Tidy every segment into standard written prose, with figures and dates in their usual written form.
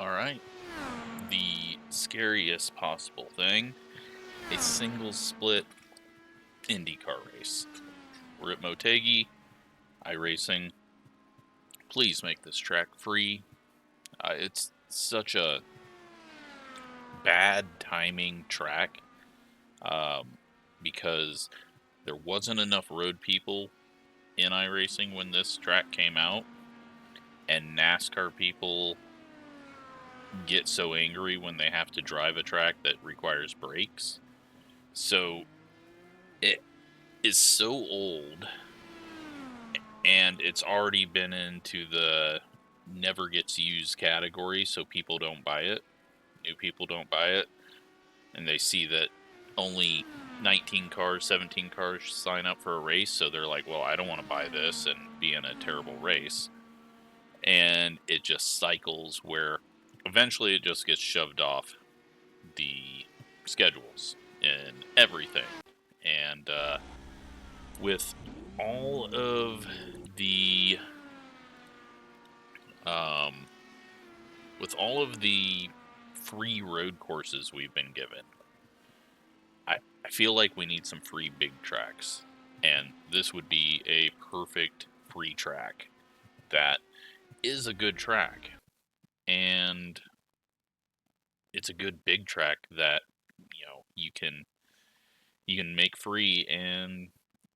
Alright, the scariest possible thing, a single split IndyCar race. We're at Motegi, iRacing. Please make this track free. It's such a bad timing track because there wasn't enough road people in iRacing when this track came out, and NASCAR people get so angry when they have to drive a track that requires brakes. So it is so old, and it's already been into the never gets used category, so people don't buy it. New people don't buy it, and they see that only 19 cars, 17 cars sign up for a race, so they're like, well, I don't want to buy this and be in a terrible race. And it just cycles where eventually it just gets shoved off the schedules and everything. And with all of the free road courses we've been given, I feel like we need some free big tracks, and this would be a perfect free track that is a good track, and it's a good big track that you can make free, and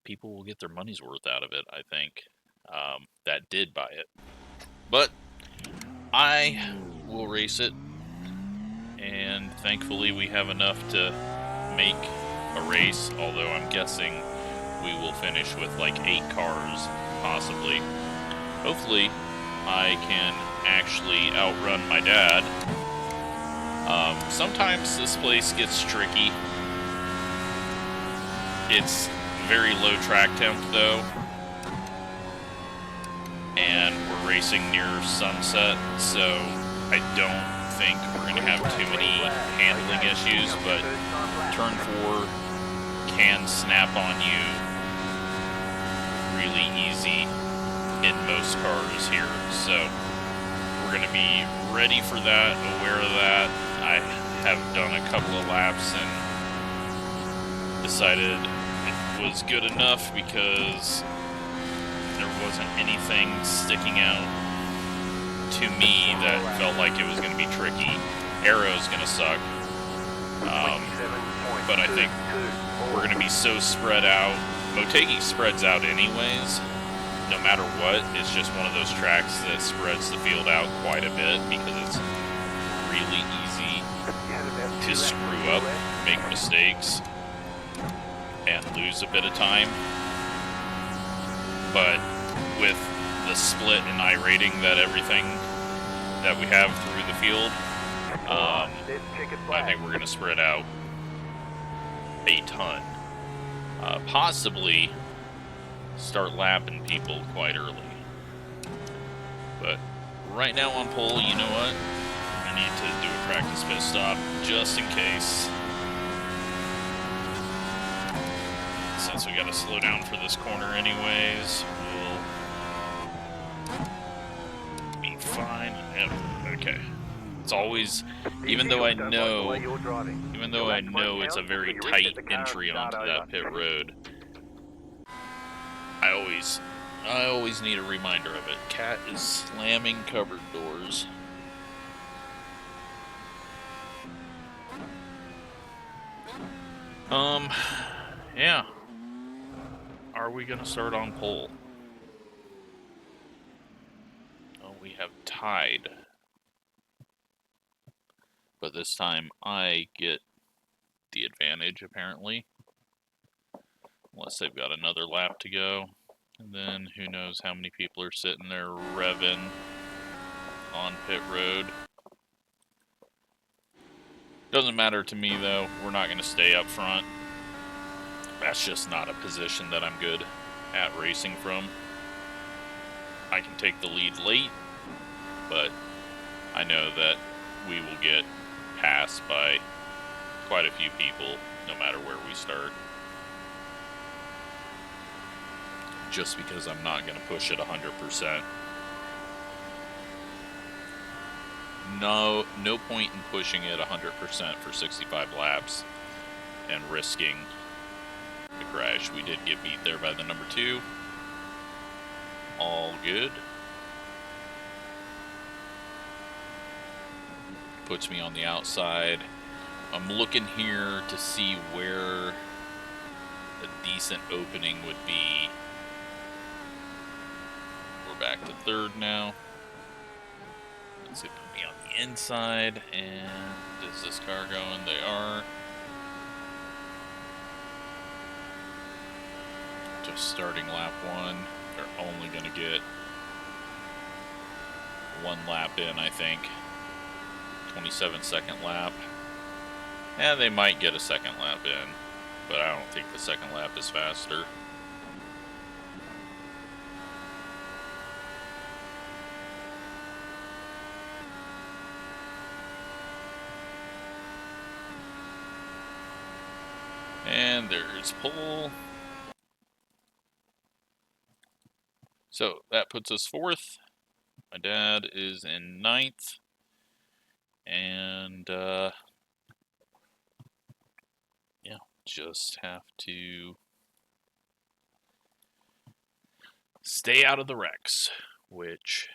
people will get their money's worth out of it. I think that did buy it, but I will race it, and thankfully we have enough to make a race, although I'm guessing we will finish with like 8 cars, possibly. Hopefully I can actually outrun my dad. Sometimes this place gets tricky. It's very low track temp though, and we're racing near sunset, so I don't think we're going to have too many handling issues, but turn 4 can snap on you really easy in most cars here, so we're going to be ready for that, aware of that. I have done a couple of laps and decided it was good enough because there wasn't anything sticking out to me that felt like it was going to be tricky. Aero's going to suck, but I think we're going to be so spread out. Motegi spreads out anyways, no matter what. It's just one of those tracks that spreads the field out quite a bit because it's really easy to screw up, make mistakes, and lose a bit of time. But with the split in iRating that everything that we have through the field, I think we're going to spread out a ton. Possibly start lapping people quite early. But right now on pole, you know what? I need to do a practice pit stop just in case. Since we got to slow down for this corner anyways, we'll be fine. Yep. Okay. It's always, even though I know it's a very tight entry onto that pit road, I always need a reminder of it. Cat is slamming cupboard doors. Yeah. Are we gonna start on pole? Oh, we have tied. But this time I get the advantage, apparently. Unless they've got another lap to go. And then who knows how many people are sitting there revving on pit road. Doesn't matter to me though, we're not going to stay up front. That's just not a position that I'm good at racing from. I can take the lead late, but I know that we will get passed by quite a few people no matter where we start. Just because I'm not going to push it 100%. no point in pushing it 100% for 65 laps and risking the crash. We did get beat there by the number 2. All good. Puts me on the outside. I'm looking here to see where a decent opening would be. We're back to 3rd now. Let's see, put me on the inside. And is this car going? They are. Just starting lap 1. They're only going to get 1 lap in, I think. 27-second lap. Yeah, they might get a 2nd lap in, but I don't think the 2nd lap is faster. And there's pole. So that puts us 4th. My dad is in 9th. And, yeah, just have to stay out of the wrecks, which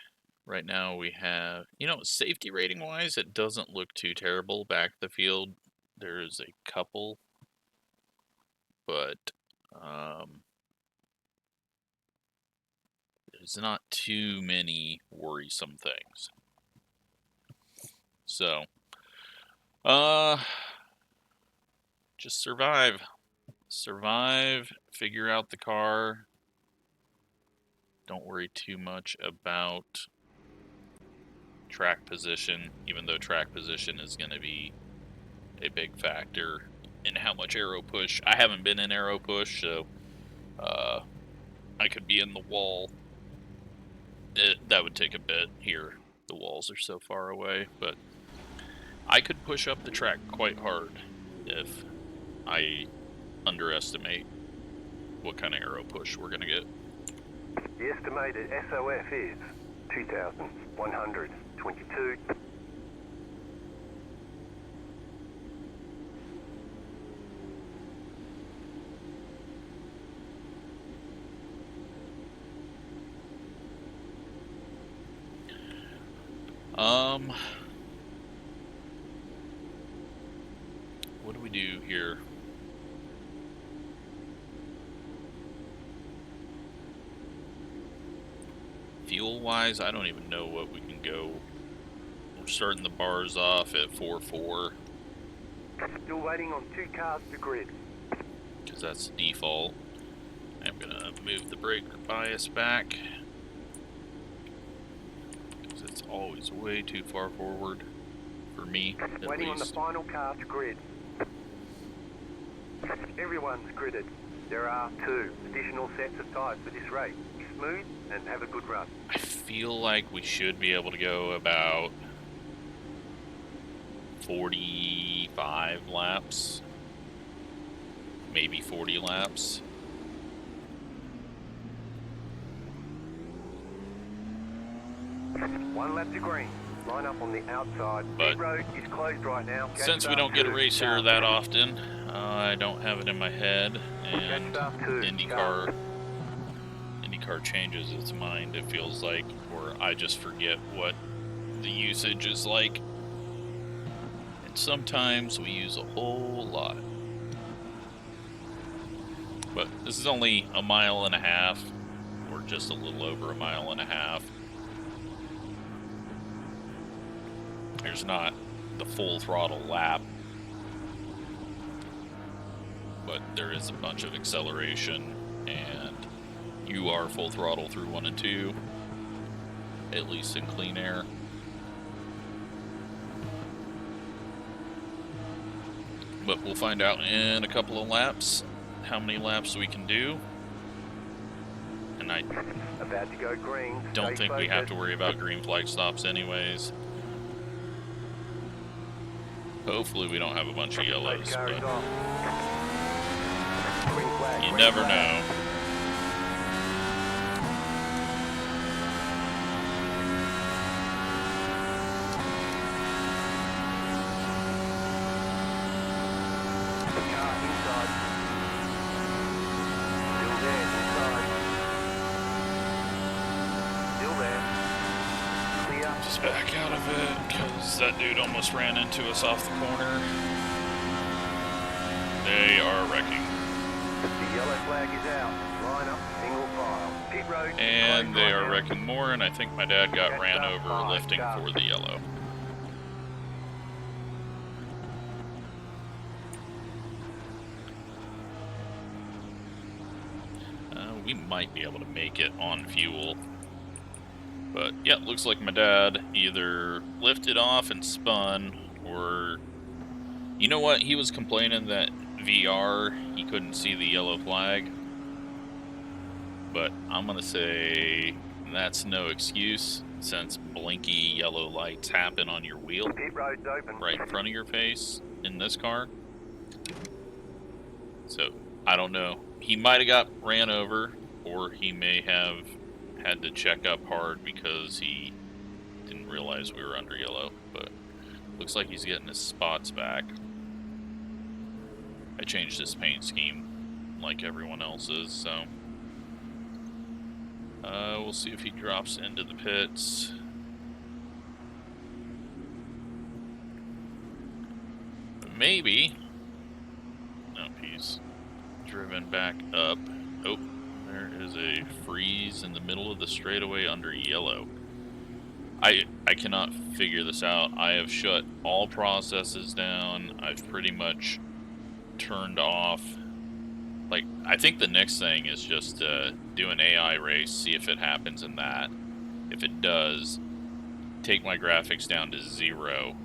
right now we have, you know, safety rating wise, it doesn't look too terrible back the field. There's a couple, but there's not too many worrisome things. So, just survive. Survive, figure out the car. Don't worry too much about track position, even though track position is going to be a big factor in how much aero push. I haven't been in aero push, so I could be in the wall. That would take a bit here. The walls are so far away, but I could push up the track quite hard if I underestimate what kind of aero push we're going to get. The estimated SOF is 2,122. What do we do here? Fuel-wise, I don't even know what we can go. We're starting the bars off at 4.4. Still waiting on 2 cars to grid. Because that's the default. I'm gonna move the brake bias back. Because it's always way too far forward for me, at Waiting least. on the final car to grid. Everyone's gridded. There are 2 additional sets of tyres for this race. Be smooth and have a good run. I feel like we should be able to go about 45 laps. Maybe 40 laps. One lap to green. Line up on the outside. But Pit road is closed right now. Since we don't get a race here that often, I don't have it in my head, and IndyCar changes its mind, it feels like, or I just forget what the usage is like. And sometimes we use a whole lot. But this is only 1.5 miles, or just a little over 1.5 miles. There's not the full throttle lap, but there is a bunch of acceleration, and you are full throttle through 1 and 2, at least in clean air. But we'll find out in a couple of laps how many laps we can do. And I about to go green. don't think we have to worry about green flag stops anyways. Hopefully we don't have a bunch of yellows, but you never know. Just back out of it, because that dude almost ran into us off the corner. They are wrecking. The yellow flag is out. Line up, single file. Pit road. And they are now. wrecking more, and I think my dad got ran over lifting for the yellow. We might be able to make it on fuel. But, yeah, looks like my dad either lifted off and spun, or... You know what? He was complaining that VR, he couldn't see the yellow flag. But I'm going to say that's no excuse, since blinky yellow lights happen on your wheel. Pit road's open. Right in front of your face in this car. So, I don't know. He might have got ran over, or he may have had to check up hard because he didn't realize we were under yellow. But looks like he's getting his spots back. I changed his paint scheme like everyone else's, so we'll see if he drops into the pits. Maybe. Nope, he's driven back up. Oh, there is a freeze in the middle of the straightaway under yellow. I cannot figure this out. I have shut all processes down. I've pretty much turned off. Like, I think the next thing is just do an AI race, see if it happens in that. If it does, take my graphics down to 0.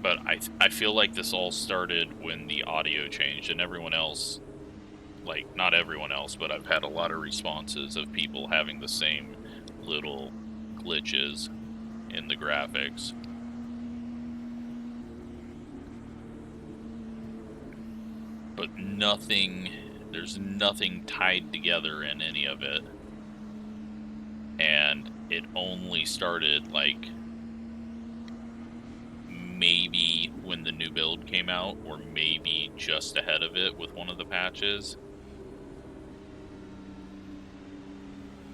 But I feel like this all started when the audio changed, and everyone else, like, not everyone else, but I've had a lot of responses of people having the same little glitches in the graphics. But nothing, there's nothing tied together in any of it. And it only started, like, maybe when the new build came out, or maybe just ahead of it with one of the patches.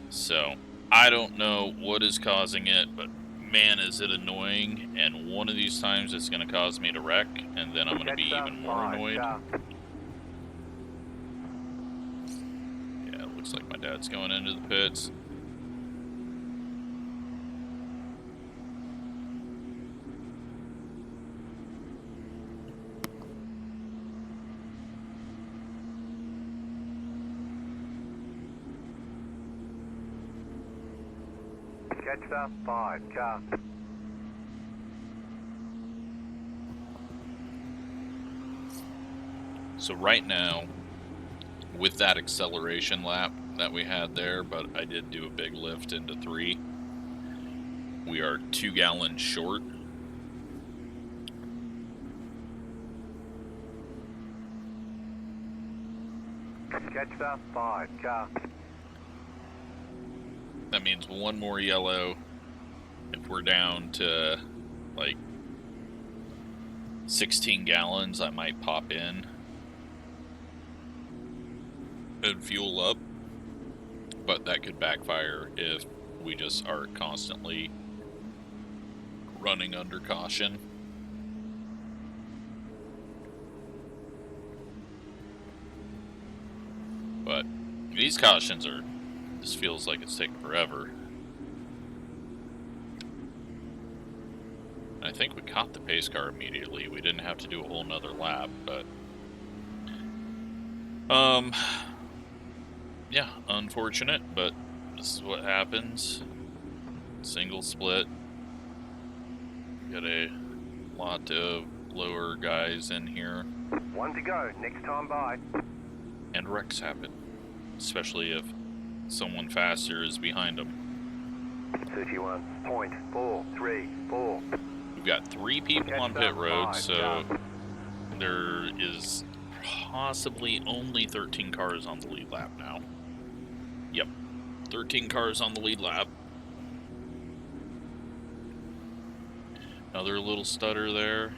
So, I don't know what is causing it, but man, is it annoying. And one of these times it's going to cause me to wreck, and then I'm going to be even more annoyed. Yeah, it looks like my dad's going into the pits. Catch 5, car. So right now, with that acceleration lap that we had there, but I did do a big lift into 3, we are 2 gallons short. Catch 5, car. That means one more yellow. If we're down to like 16 gallons, I might pop in and fuel up. But that could backfire if we just are constantly running under caution. But these cautions are, this feels like it's taking forever. I think we caught the pace car immediately. We didn't have to do a whole nother lap, but yeah, unfortunate, but this is what happens. Single split. Got a lot of lower guys in here. 1 to go, next time by. And wrecks happen, especially if someone faster is behind them. 31.434. We've got 3 people on pit road, so there is possibly only 13 cars on the lead lap now. Yep, 13 cars on the lead lap. Another little stutter there.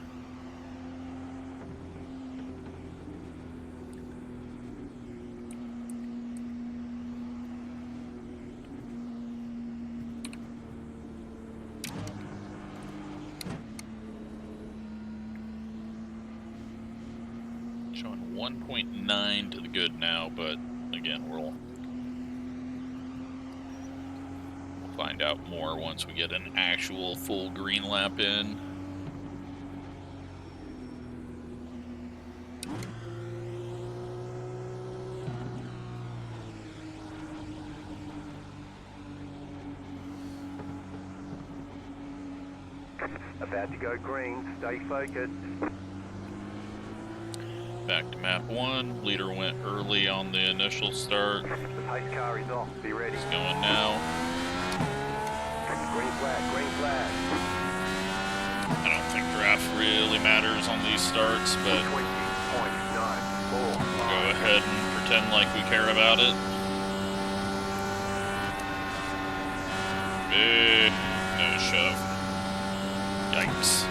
Showing 1.9 to the good now, but again, we'll find out more once we get an actual full green lap in. About to go green, stay focused. Back to map 1. Leader went early on the initial start. The pace car is off, be ready. It's going now. Green flag, green flag. I don't think draft really matters on these starts, but 20.94. we'll go ahead and pretend like we care about it. Big nose shove. Yikes.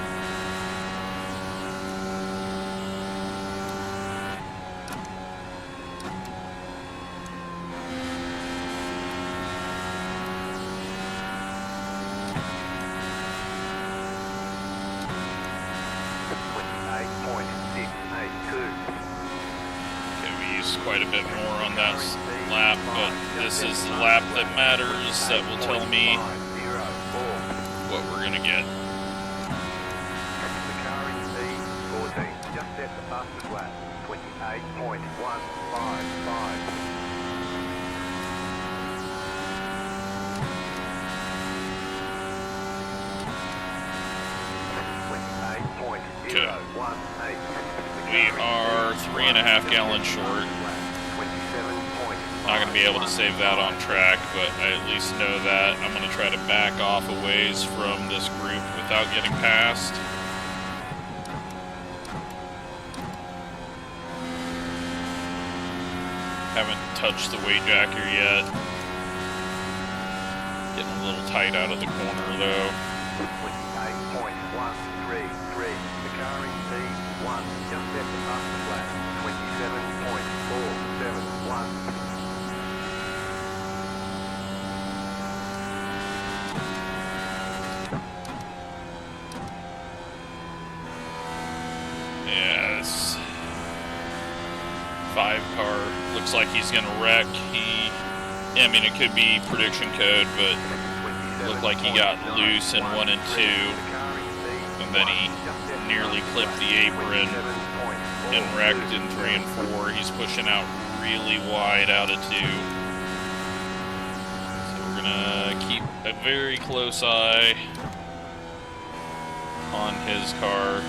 Quite a bit more on that lap, but this is the lap that matters, that will tell me what we're going to get. The car is P14, just set the fastest lap, 28.155. Okay. We are 3.5 gallons short. Not going to be able to save that on track, but I at least know that. I'm going to try to back off a ways from this group without getting past. Haven't touched the weight jacker yet. Getting a little tight out of the corner though. 28.133. The car is P1, just set the fastest lap, 27.471. Yes. 5 car. Looks like he's going to wreck. I mean, it could be prediction code, but it looked like he got loose in 1 and 2. And then he nearly clipped the apron and wrecked in 3 and 4. He's pushing out really wide out of 2. So we're going to keep a very close eye on his car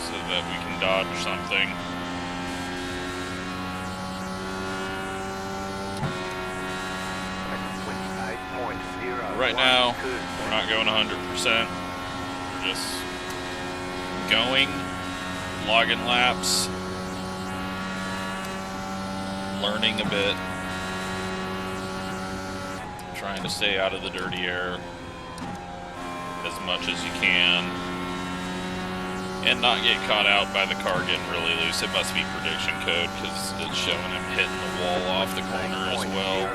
so that we can dodge something. Right now, we're not going 100%. We're just going, logging laps, learning a bit, trying to stay out of the dirty air as much as you can, and not get caught out by the car getting really loose. It must be prediction code because it's showing him hitting the wall off the corner as well.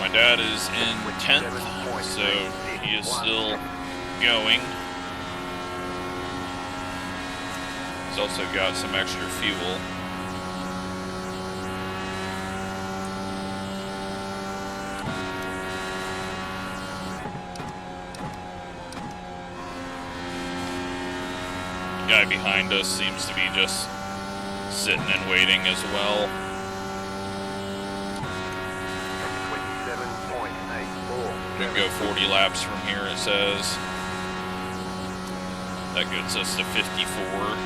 My dad is in 10th, so he is still going. He's also got some extra fuel. The guy behind us seems to be just sitting and waiting as well. We can go 40 laps from here, it says. That gets us to 54.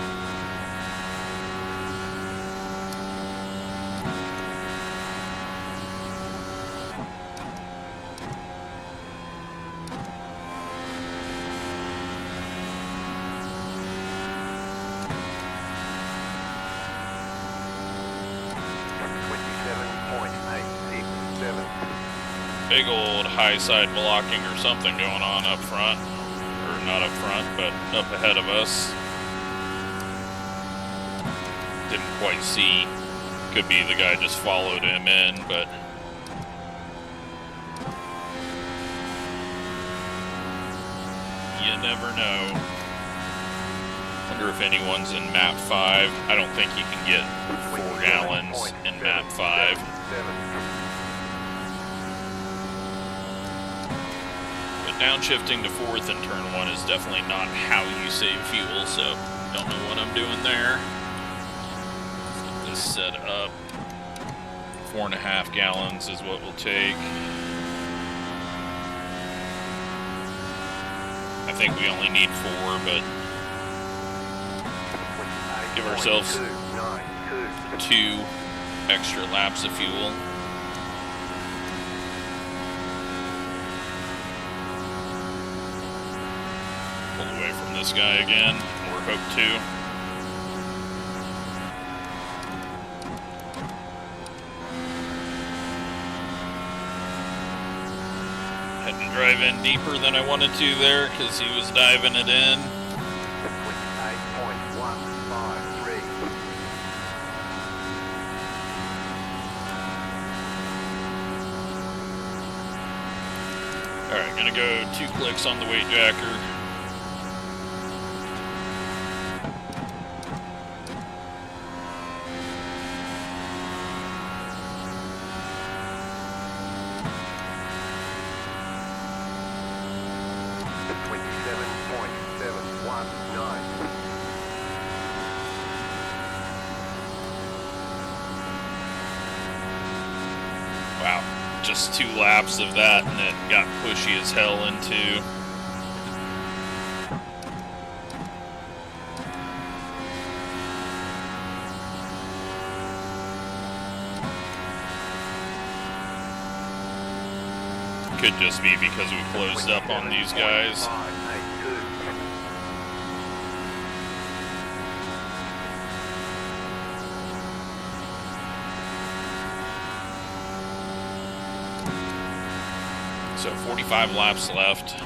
Big old high side blocking or something going on up front. Or not up front, but up ahead of us. Didn't quite see. Could be the guy just followed him in, but... you never know. Wonder if anyone's in map 5. I don't think you can get 4 gallons in map 5. But downshifting to 4th in turn 1 is definitely not how you save fuel, so don't know what I'm doing there. Get this set up. 4.5 gallons is what we'll take. I think we only need 4, but give ourselves 2 extra laps of fuel. Pull away from this guy again, or hope to. Had to drive in deeper than I wanted to there because he was diving it in. 28.153. Alright, gonna go 2 clicks on the weight jacker. Wow, just 2 laps of that and it got pushy as hell into. Could just be because we closed up on these guys. So 45 laps left.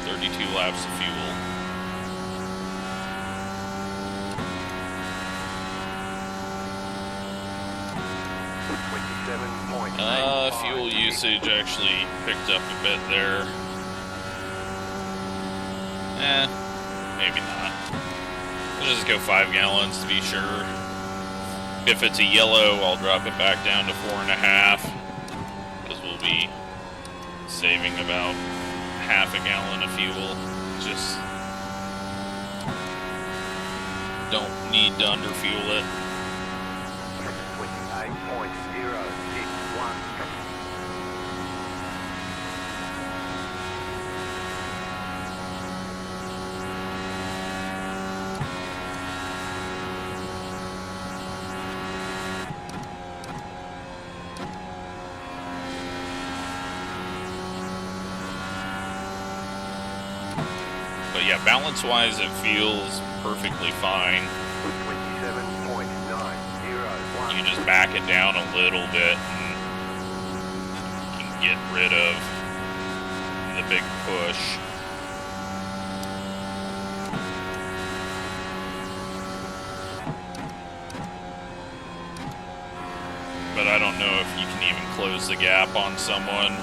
32 laps of fuel. Fuel usage actually picked up a bit there. Maybe not. We'll just go 5 gallons to be sure. If it's a yellow, I'll drop it back down to 4.5. Because we'll be saving about half a gallon of fuel. Just don't need to underfuel it. 28.061. But yeah, balance-wise, it feels perfectly fine. 27.901. You just back it down a little bit and you can get rid of the big push. But I don't know if you can even close the gap on someone.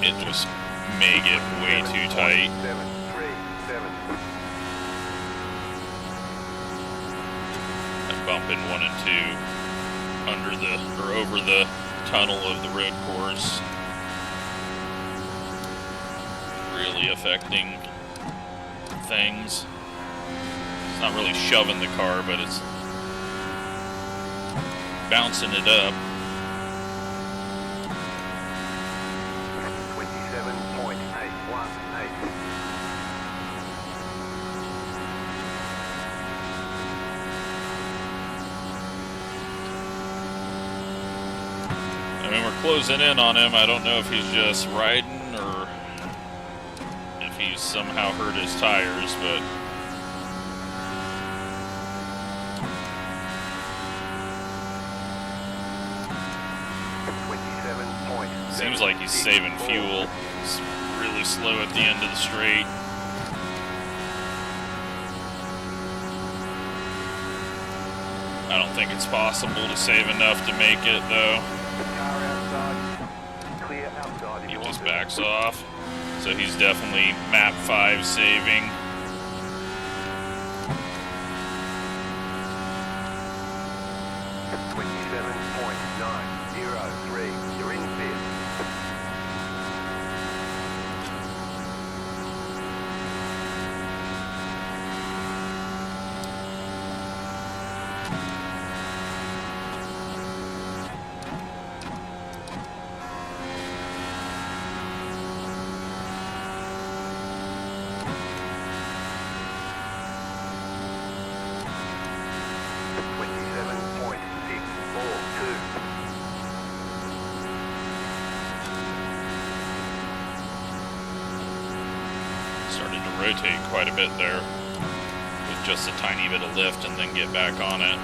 It just may get way too tight. 737. I'm bumping 1 and 2 under the, or over the tunnel of the road course. Really affecting things. It's not really shoving the car, but it's bouncing it up. 27.818. I mean, we're closing in on him. I don't know if he's just riding or if he's somehow hurt his tires, but He's saving fuel. It's really slow at the end of the straight. I don't think it's possible to save enough to make it, though. He just backs off. So he's definitely map 5 saving. Started to rotate quite a bit there with just a tiny bit of lift and then get back on it.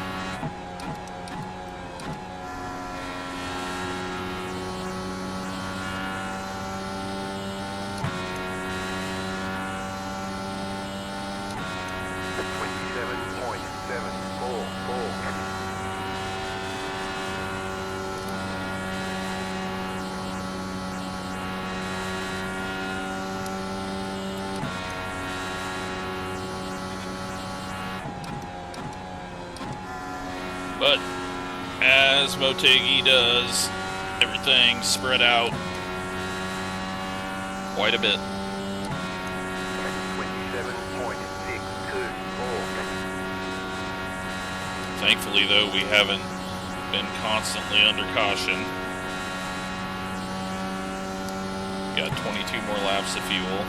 But as Motegi does, everything's spread out quite a bit. 27.624. Thankfully, though, we haven't been constantly under caution. Got 22 more laps of fuel.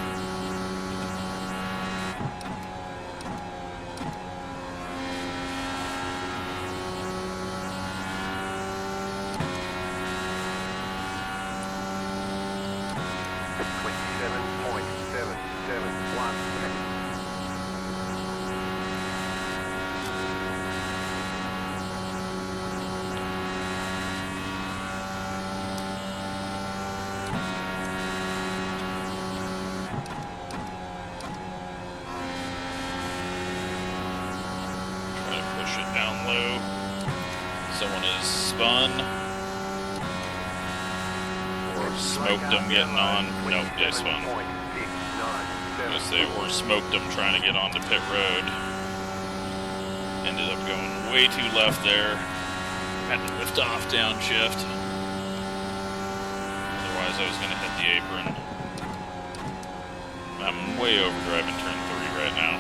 Down low. Someone has spun or smoked them getting on. Nope, they spun. Yes, they or smoked them trying to get onto pit road. Ended up going way too left there. Had to lift off downshift. Otherwise, I was going to hit the apron. I'm way overdriving turn 3 right now.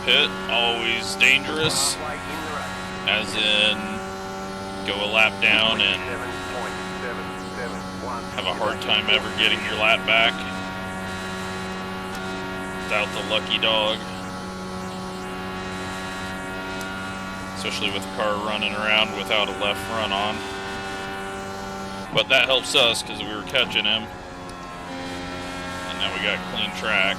Pit, always dangerous, as in go a lap down and have a hard time ever getting your lap back without the lucky dog, especially with the car running around without a left front on. But that helps us because we were catching him, and now we got clean track.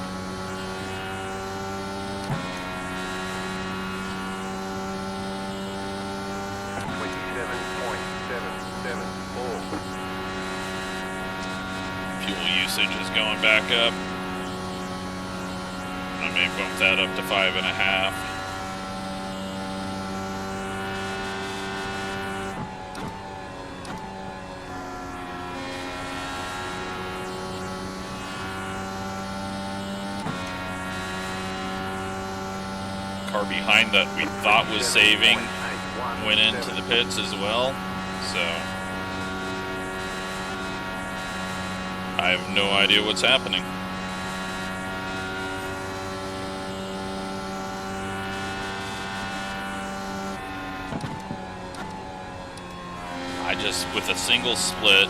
Usage is going back up. I may bump that up to 5.5. Car behind that we thought was saving went into the pits as well, so I have no idea what's happening. With a single split,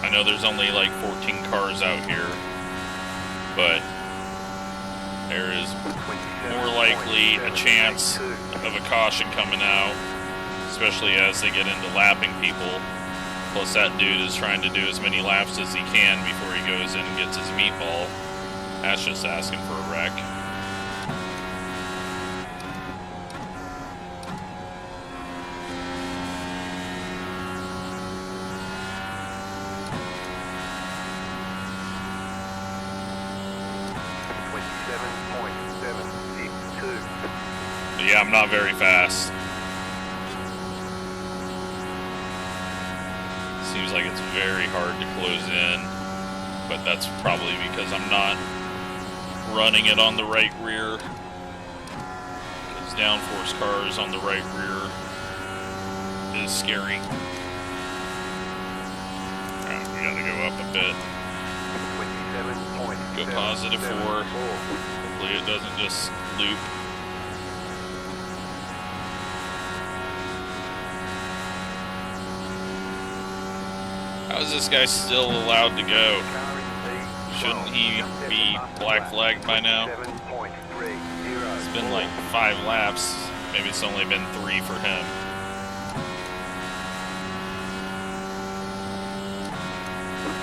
I know there's only like 14 cars out here, but there is more likely a chance of a caution coming out, especially as they get into lapping people. Plus that dude is trying to do as many laps as he can before he goes in and gets his meatball. That's just asking for a wreck. But yeah, I'm not very fast. Seems like it's very hard to close in, but that's probably because I'm not running it on the right rear. Because downforce cars on the right rear is scary. Alright, we gotta go up a bit. Go +4. Hopefully it doesn't just loop. How is this guy still allowed to go? Shouldn't he be black flagged by now? It's been like 5 laps. Maybe it's only been 3 for him.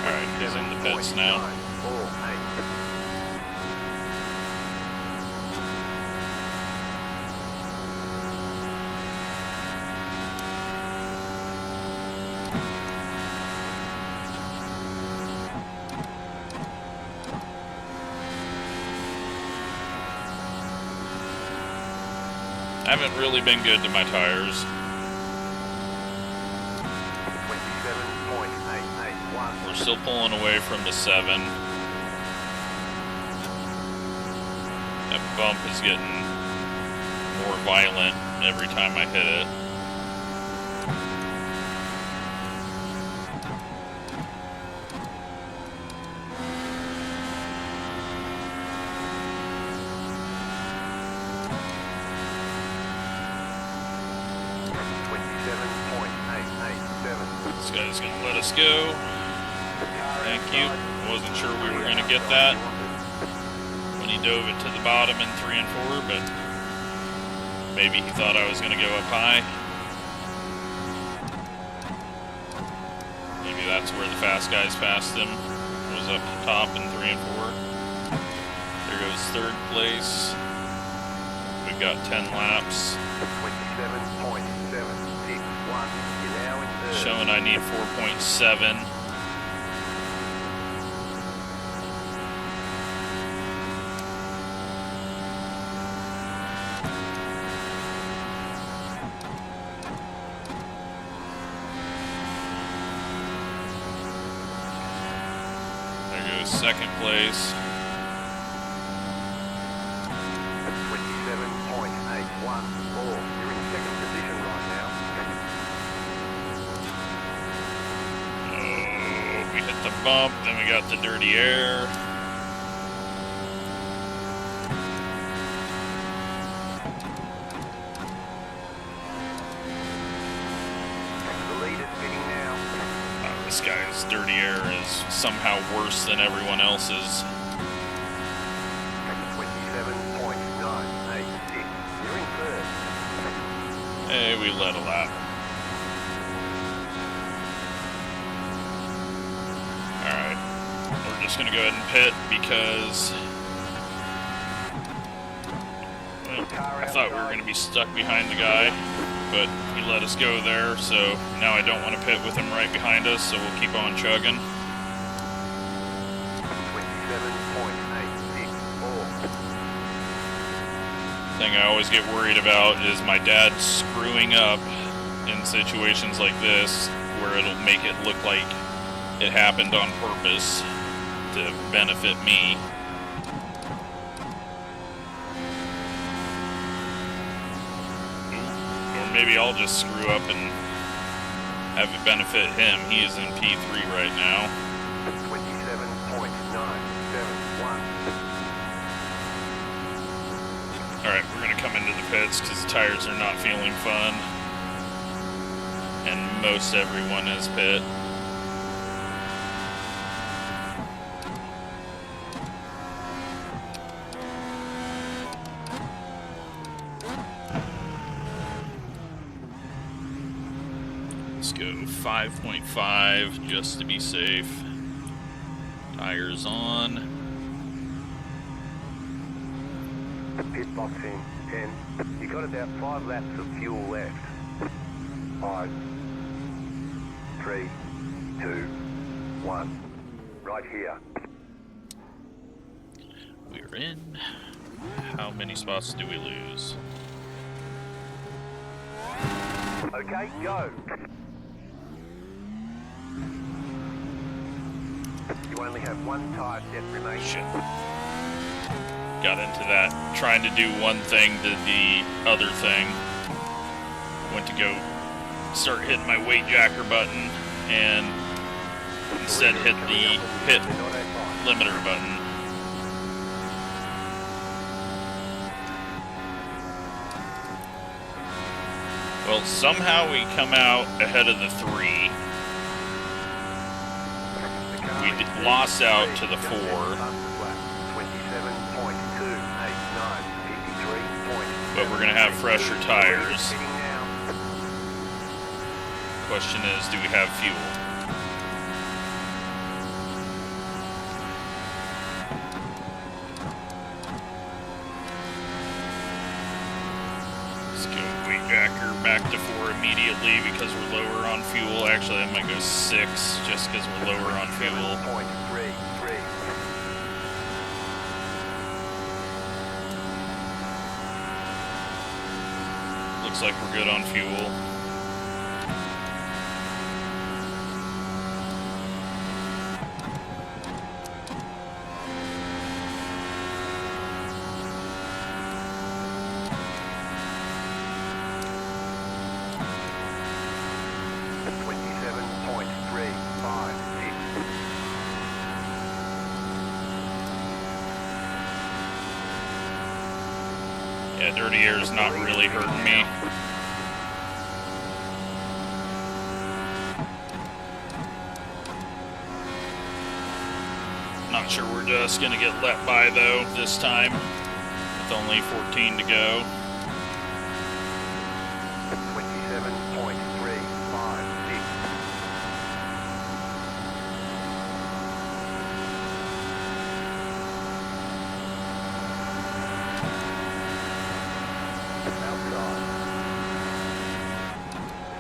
Alright, he's in the pits now. I haven't really been good to my tires. 27.881. We're still pulling away from the 7. That bump is getting more violent every time I hit it. This guy's gonna let us go. Thank you. I wasn't sure we were gonna get that when he dove it to the bottom in 3 and 4, but maybe he thought I was gonna go up high. Maybe that's where the fast guys passed him. Was up top in 3 and 4. There goes 3rd place. We've got 10 laps. 27.761. You're now in 3rd. Showing I need 4.7. There goes 2nd place. 27.814. You're in 2nd position right now. Oh, we hit the bump, then we got the dirty air. The lead is spinning now. This guy's dirty air is somehow worse than everyone else's. 27.986. You're in 3rd. Hey, we led a lap. Alright. We're just gonna go ahead and pit because well, I thought we were gonna be stuck behind the guy, but he let us go there, so now I don't want to pit with him right behind us, so we'll keep on chugging. 27.864. Thing I always get worried about is my dad screwing up in situations like this where it'll make it look like it happened on purpose to benefit me. Or maybe I'll just screw up and have it benefit him. He is in P3 right now. 27.971. Alright, we're going to come into the pits because the tires are not feeling fun. And most everyone is pit. Let's go 5.5 just to be safe. Tires on. Pit box in 10. You got about 5 laps of fuel left. 5, 3, 2, 1. Right here. We're in. How many spots do we lose? Okay, go. You only have 1 tire set remaining. Shit. Got into that, trying to do one thing, did the other thing. Went to go start hitting my weight jacker button, and instead hit the pit limiter button. Well, somehow we come out ahead of the 3. We lost out to the 4. But we're going to have fresher tires. Question is, do we have fuel? Let's go weight jacker back to 4 immediately because we're lower on fuel. Actually, I might go 6 just because we're lower on fuel. Looks like we're good on fuel. Yeah, dirty air is not really hurting me. Not sure we're just gonna get let by though this time, with only 14 to go. 27.356.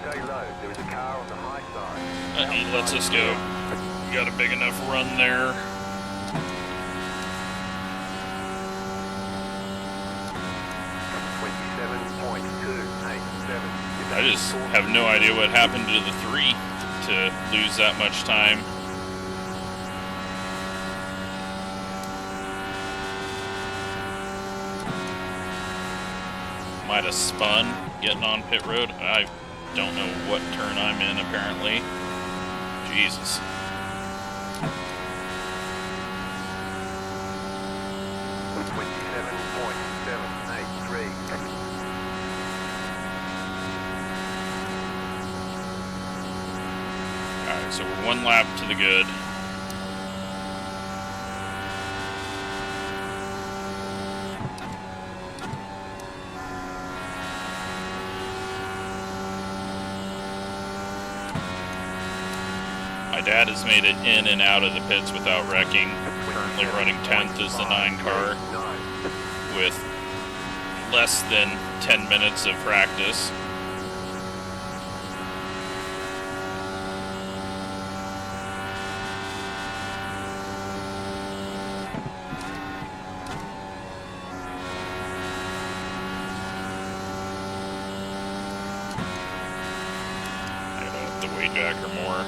Stay low. There is a car on the high side. He lets us go. We got a big enough run there. I just have no idea what happened to the 3 to lose that much time. Might have spun getting on pit road. I don't know what turn I'm in apparently. Jesus. Alright, so we're 1 lap to the good. My dad has made it in and out of the pits without wrecking. Currently running 10th as the 9 car with less than 10 minutes of practice. I gotta up the weight jacker more.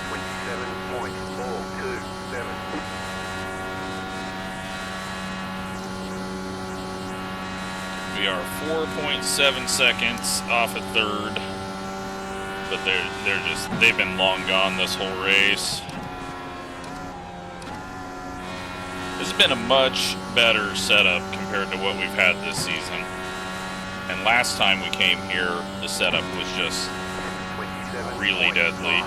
27.427. We are 4.7 seconds off at 3rd, but they've been long gone this whole race. This has been a much better setup compared to what we've had this season. And last time we came here, the setup was just really deadly.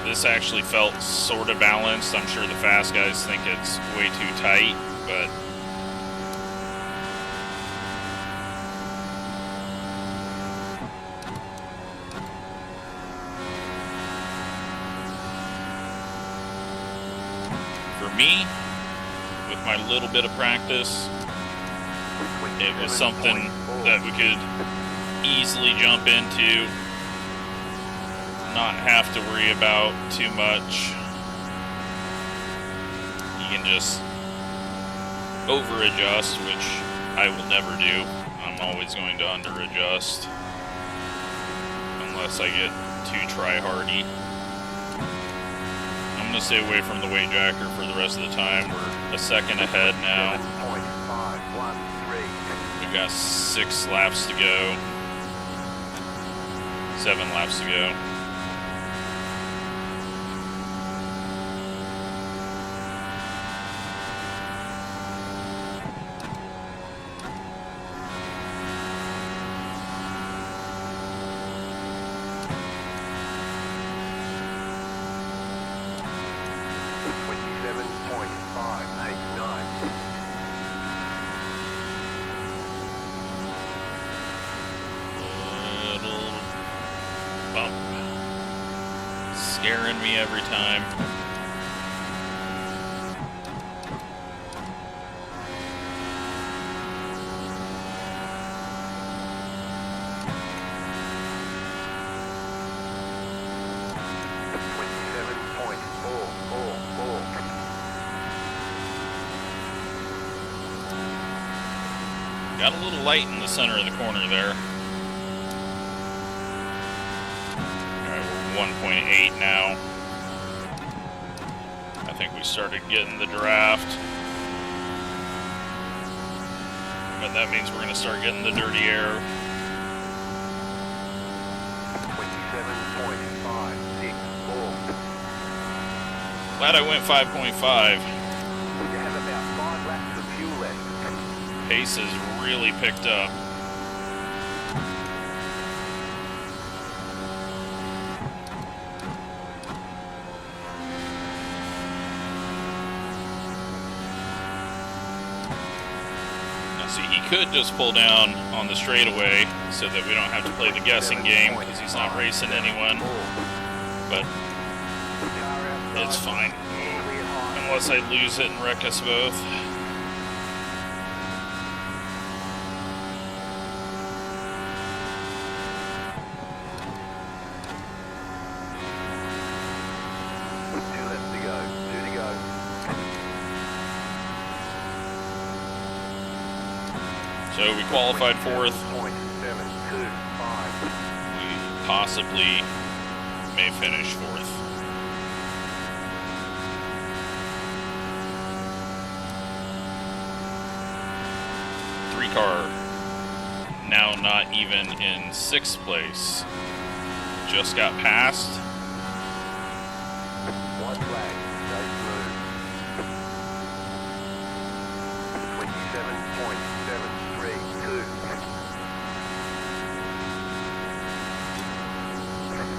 This actually felt sort of balanced. I'm sure the fast guys think it's way too tight, but my little bit of practice, it was something that we could easily jump into, not have to worry about too much. You can just over-adjust, which I will never do. I'm always going to under-adjust, unless I get too try-hardy. I'm going to stay away from the weight jacker for the rest of the time. We're a second ahead now. We've got 6 laps to go. 7 laps to go. Scaring me every time. Got a little light in the center of the corner there. 1.8 now. I think we started getting the draft. But that means we're going to start getting the dirty air. 27.564. Glad I went 5.5. You have about 5 laps of fuel left. Pace has really picked up. See, he could just pull down on the straightaway so that we don't have to play the guessing game because he's not racing anyone. But it's fine. Unless I lose it and wreck us both. So we qualified 4th. We possibly may finish 4th. Car now not even in 6th place. Just got passed. White flag, stay blue. 27.732.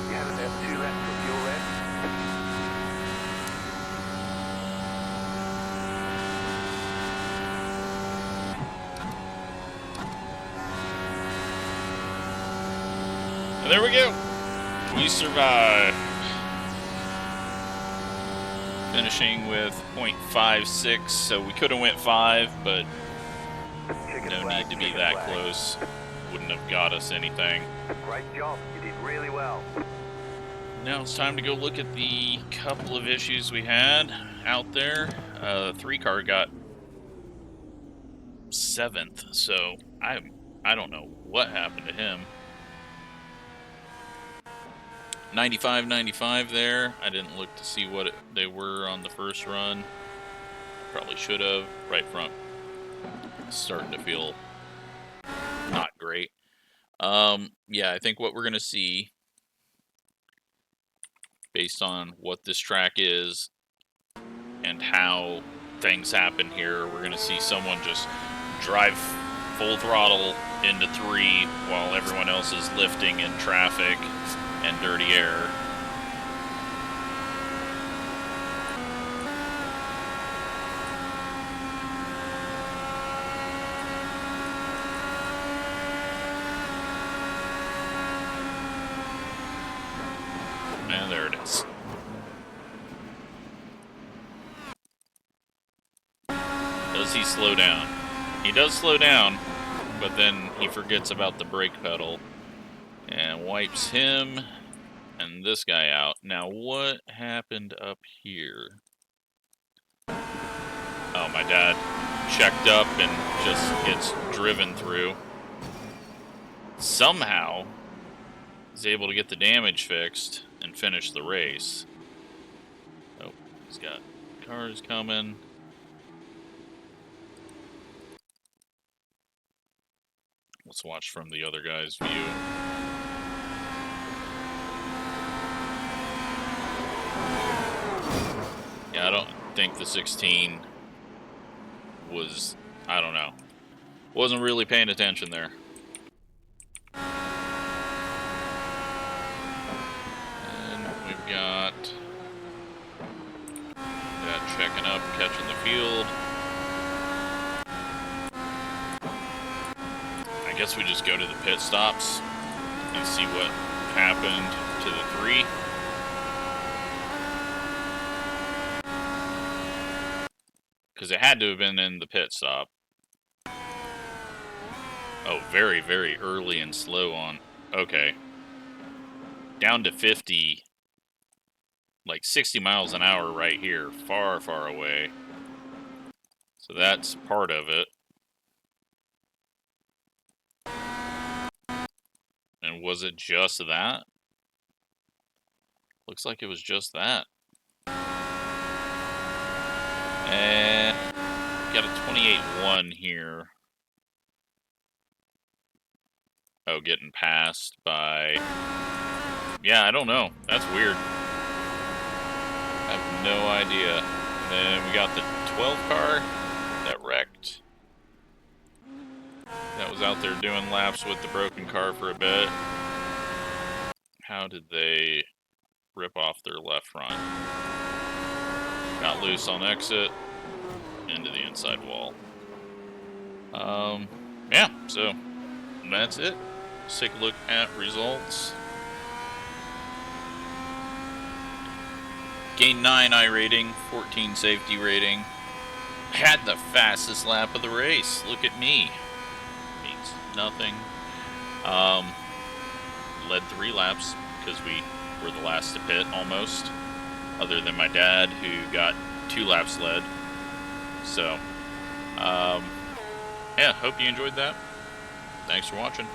You have about 2 laps of fuel left. There we go. We survived. Finishing with 0.56, so we could have went 5, but no need to be that close. Wouldn't have got us anything. Great job. You did really well. Now it's time to go look at the couple of issues we had out there. 3-car got 7th, so I don't know what happened to him. 95 there. I didn't look to see what they were on the first run. Probably should have. Right front. Starting to feel not great. Yeah, I think what we're going to see, based on what this track is and how things happen here, we're going to see someone just drive full throttle into 3 while everyone else is lifting in traffic and dirty air. And there it is. he slow down? He does slow down, but then he forgets about the brake pedal and wipes him and this guy out. Now, what happened up here? Oh, my dad checked up and just gets driven through. Somehow, he's able to get the damage fixed and finish the race. Oh, he's got cars coming. Let's watch from the other guy's view. Yeah, I don't think the 16 was, I don't know, wasn't really paying attention there. And we've got that checking up, catching the field. I guess we just go to the pit stops and see what happened to the 3. Because it had to have been in the pit stop. Oh, very, very early and slow on. Okay. Down to 50. Like 60 miles an hour right here. Far, far away. So that's part of it. And was it just that? Looks like it was just that. And got a 28-1 here. Oh, getting passed by... Yeah, I don't know. That's weird. I have no idea. And then we got the 12 car that wrecked. That was out there doing laps with the broken car for a bit. How did they rip off their left front? Got loose on exit. Into the inside wall. Yeah, so that's it. Let's take a look at results. Gained 9 iRating, 14 safety rating. Had the fastest lap of the race. Look at me. Means nothing. Led 3 laps because we were the last to pit almost. Other than my dad who got 2 laps led. So, yeah, hope you enjoyed that. Thanks for watching.